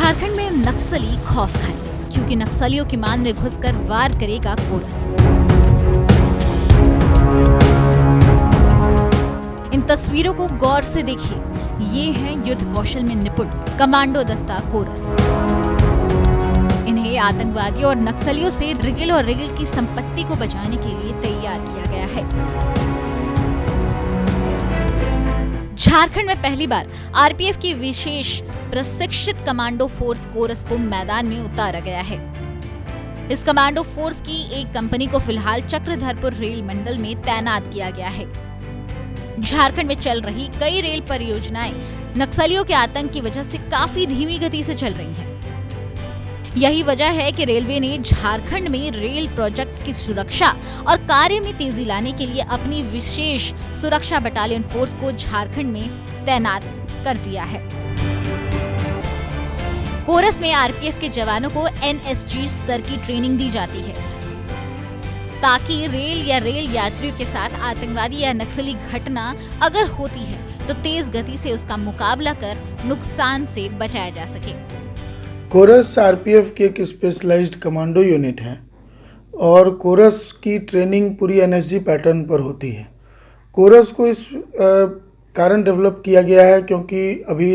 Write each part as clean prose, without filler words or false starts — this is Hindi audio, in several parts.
झारखंड में नक्सली खौफ खाएंगे क्योंकि नक्सलियों की मान में घुसकर वार करेगा कोरस। इन तस्वीरों को गौर से देखिए। ये है युद्ध कौशल में निपुण कमांडो दस्ता कोरस। इन्हें आतंकवादियों और नक्सलियों से रिगिल और रिगिल की संपत्ति को बचाने के लिए तैयार किया गया है। झारखंड में पहली बार आरपीएफ की विशेष प्रशिक्षित कमांडो फोर्स कोरस को मैदान में उतारा गया है। इस कमांडो फोर्स की एक कंपनी को फिलहाल चक्रधरपुर रेल मंडल में तैनात किया गया है। झारखंड में चल रही कई रेल परियोजनाएं नक्सलियों के आतंक की वजह से काफी धीमी गति से चल रही हैं। यही वजह है कि रेलवे ने झारखंड में रेल प्रोजेक्ट्स की सुरक्षा और कार्य में तेजी लाने के लिए अपनी विशेष सुरक्षा बटालियन फोर्स को झारखंड में तैनात कर दिया है। कोरस में आरपीएफ के जवानों को एनएसजी स्तर की ट्रेनिंग दी जाती है ताकि रेल यात्रियों के साथ आतंकवादी या नक्सली घटना अगर होती है तो तेज गति से उसका मुकाबला कर नुकसान से बचाया जा सके। कोरस आरपीएफ की एक स्पेशलाइज्ड कमांडो यूनिट है और कोरस की ट्रेनिंग पूरी एनएसजी पैटर्न पर होती है। कोरस को इस कारण डेवलप किया गया है क्योंकि अभी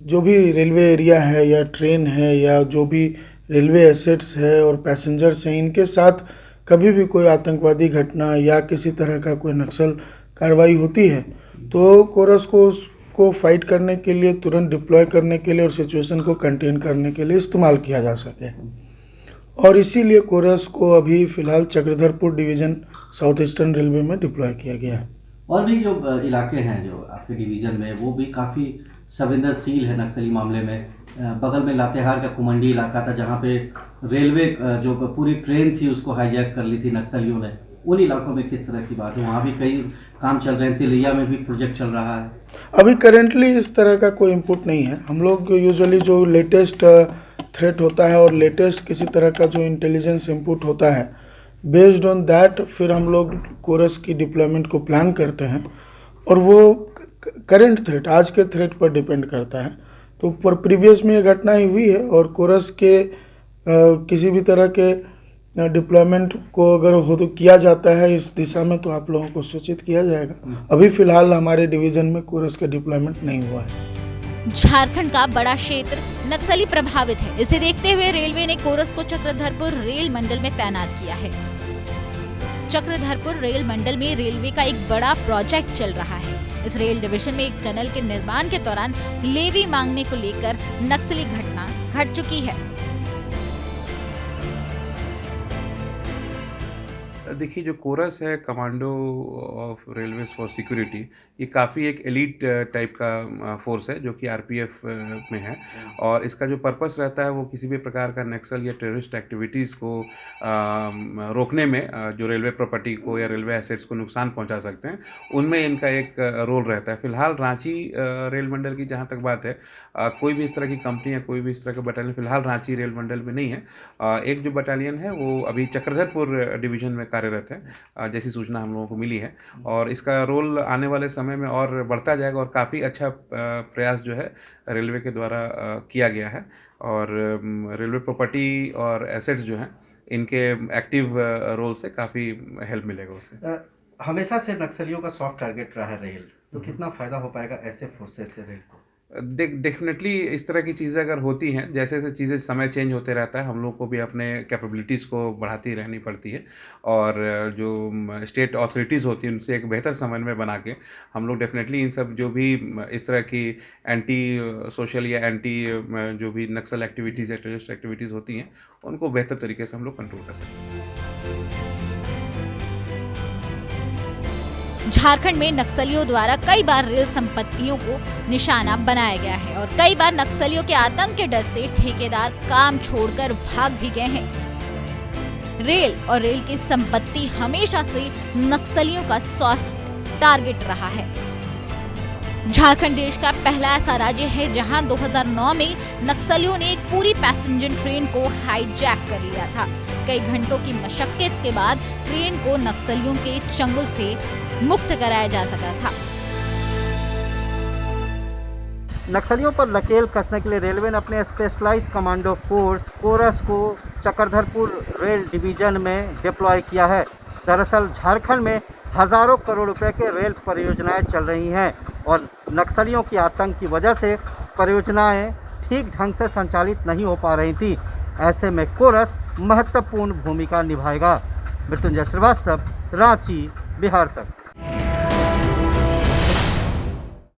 जो भी रेलवे एरिया है या ट्रेन है या जो भी रेलवे एसेट्स है और पैसेंजर्स हैं, इनके साथ कभी भी कोई आतंकवादी घटना या किसी तरह का कोई नक्सल कार्रवाई होती है तो कोरस को फाइट करने के लिए, तुरंत डिप्लॉय करने के लिए और सिचुएशन को कंटेन करने के लिए इस्तेमाल किया जा सके। और इसीलिए कोरस को अभी फिलहाल Chakradharpur division south eastern railway में डिप्लॉय किया गया है। और भी जो इलाके हैं जो आपके डिवीज़न में वो भी काफ़ी संवेदनशील है नक्सली मामले में। बगल में लातेहार का कुमंडी इलाका था जहाँ पे रेलवे जो पूरी ट्रेन थी उसको हाईजैक कर ली थी नक्सलियों ने। उन इलाकों में किस तरह की बात है? वहाँ भी कई काम चल रहे हैं, तिलैया में भी प्रोजेक्ट चल रहा है। अभी करेंटली इस तरह का कोई इनपुट नहीं है। हम लोग यूजुअली जो लेटेस्ट थ्रेट होता है और लेटेस्ट किसी तरह का जो इंटेलिजेंस इनपुट होता है, बेस्ड ऑन दैट फिर हम लोग कोरस की डिप्लॉयमेंट को प्लान करते हैं और वो करंट थ्रेट, आज के थ्रेट पर डिपेंड करता है। तो पर प्रीवियस में ये घटना ही हुई है और कोरस के किसी भी तरह के डिप्लॉयमेंट को अगर हो तो किया जाता है इस दिशा में तो आप लोगों को सूचित किया जाएगा। अभी फिलहाल हमारे डिवीजन में कोरस का डिप्लॉयमेंट नहीं हुआ है। झारखंड का बड़ा क्षेत्र नक्सली प्रभावित है। इसे देखते हुए रेलवे ने कोरस को चक्रधरपुर रेल मंडल में तैनात किया है। चक्रधरपुर रेल मंडल में रेलवे का एक बड़ा प्रोजेक्ट चल रहा है। इस रेल डिवीजन में एक टनल के निर्माण के दौरान लेवी मांगने को लेकर नक्सली घटना घट चुकी है। देखिए, जो कोरस है commando of railways for security, ये काफ़ी एक एलीट टाइप का फोर्स है जो कि आरपीएफ में है और इसका जो पर्पस रहता है वो किसी भी प्रकार का नक्सल या टेररिस्ट एक्टिविटीज़ को रोकने में जो रेलवे प्रॉपर्टी को या रेलवे एसेट्स को नुकसान पहुंचा सकते हैं, उनमें इनका एक रोल रहता है। फिलहाल रांची रेल मंडल की जहां तक बात है, कोई भी इस तरह की कंपनी या कोई भी इस तरह का बटालियन फिलहाल रांची रेल मंडल में नहीं है। एक जो बटालियन है वो अभी चक्रधरपुर डिवीज़न में कार्यरत है, जैसी सूचना हम लोगों को मिली है और इसका रोल आने वाले समय में और बढ़ता जाएगा और काफ़ी अच्छा प्रयास जो है रेलवे के द्वारा किया गया है और रेलवे प्रॉपर्टी और एसेट्स जो हैं इनके एक्टिव रोल से काफ़ी हेल्प मिलेगा उससे। हमेशा से नक्सलियों का सॉफ्ट टारगेट रहा है रेल, तो कितना फ़ायदा हो पाएगा ऐसे फोर्सेस से रेल को? डेफिनेटली इस तरह की चीज़ें अगर होती हैं, जैसे जैसे चीज़ें समय चेंज होते रहता है, हम लोग को भी अपने कैपेबिलिटीज़ को बढ़ाती रहनी पड़ती है और जो स्टेट अथॉरिटीज़ होती हैं उनसे एक बेहतर समन्वय बना के हम लोग डेफिनेटली इन सब जो भी इस तरह की एंटी सोशल या एंटी जो भी नक्सल एक्टिविटीज़ या टेररिस्ट एक्टिविटीज़ होती हैं उनको बेहतर तरीके से हम लोग कंट्रोल कर सकते हैं। झारखंड में नक्सलियों द्वारा कई बार रेल संपत्तियों को निशाना बनाया गया है और कई बार नक्सलियों के आतंक के डर से ठेकेदार काम छोड़कर भाग भी गए हैं। रेल और रेल की संपत्ति हमेशा से नक्सलियों का सॉफ्ट टारगेट रहा है। झारखंड देश का पहला ऐसा राज्य है जहां 2009 में नक्सलियों ने एक पूरी पैसेंजर ट्रेन को हाईजैक कर लिया था। कई घंटों की मशक्कत के बाद ट्रेन को नक्सलियों के चंगुल से मुक्त कराया जा सका था। नक्सलियों पर नकेल कसने के लिए रेलवे ने अपने स्पेशलाइज्ड कमांडो फोर्स कोरस को चक्रधरपुर रेल डिवीजन में डिप्लॉय किया है। दरअसल झारखंड में हज़ारों करोड़ रुपए के रेल परियोजनाएं चल रही हैं और नक्सलियों की आतंक की वजह से परियोजनाएं ठीक ढंग से संचालित नहीं हो पा रही थी। ऐसे में कोरस महत्वपूर्ण भूमिका निभाएगा। मृत्युंजय श्रीवास्तव, रांची, बिहार तक।